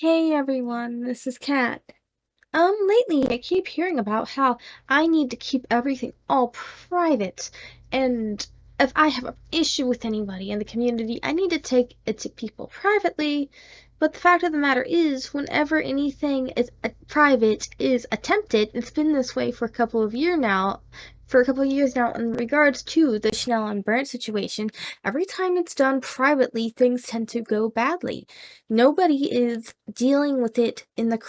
Hey everyone, this is Kat. Lately I keep hearing about how I need to keep everything all private, and if I have an issue with anybody in the community, I need to take it to people privately. But the fact of the matter is, whenever anything is private is attempted, it's been this way for a couple of years now in regards to the Chanel and Brent situation. Every time it's done privately, things tend to go badly. Nobody is dealing with it in the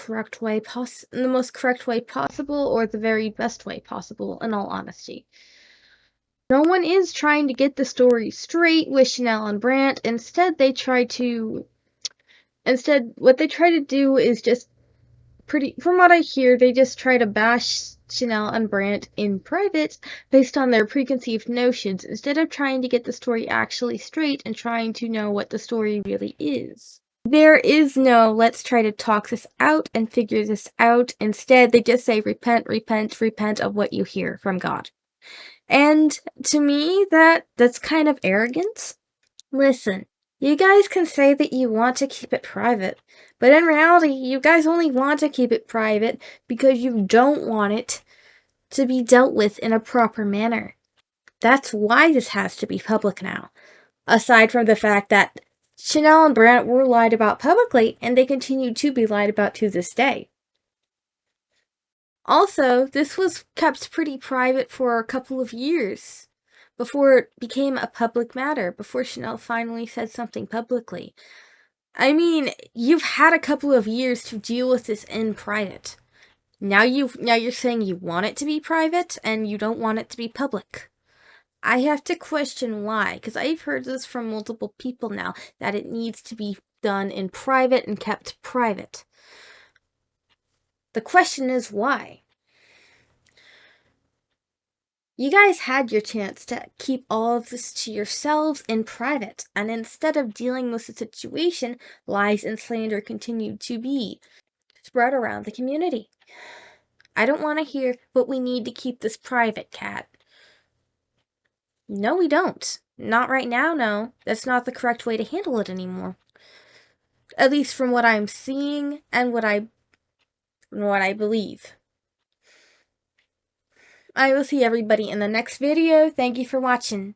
in the most correct way possible, or the very best way possible, in all honesty. No one is trying to get the story straight with Chanel and Brandt. Instead, what they try to do is just from what I hear, they just try to bash Chanel and Brandt in private based on their preconceived notions, instead of trying to get the story actually straight and trying to know what the story really is. There is no let's try to talk this out and figure this out. Instead, they just say repent, repent, repent of what you hear from God. And to me, that's kind of arrogance. Listen, you guys can say that you want to keep it private, but in reality, you guys only want to keep it private because you don't want it to be dealt with in a proper manner. That's why this has to be public now. Aside from the fact that Chanel and Brandt were lied about publicly, and they continue to be lied about to this day. Also, this was kept pretty private for a couple of years before it became a public matter, before Chanel finally said something publicly. I mean, you've had a couple of years to deal with this in private. Now you're saying you want it to be private and you don't want it to be public. I have to question why, because I've heard this from multiple people now, that it needs to be done in private and kept private. The question is why? You guys had your chance to keep all of this to yourselves in private, and instead of dealing with the situation, lies and slander continued to be spread around the community. I don't want to hear, but we need to keep this private, Kat. No, we don't. Not right now, no. That's not the correct way to handle it anymore. At least from what I'm seeing and what I believe. I will see everybody in the next video. Thank you for watching.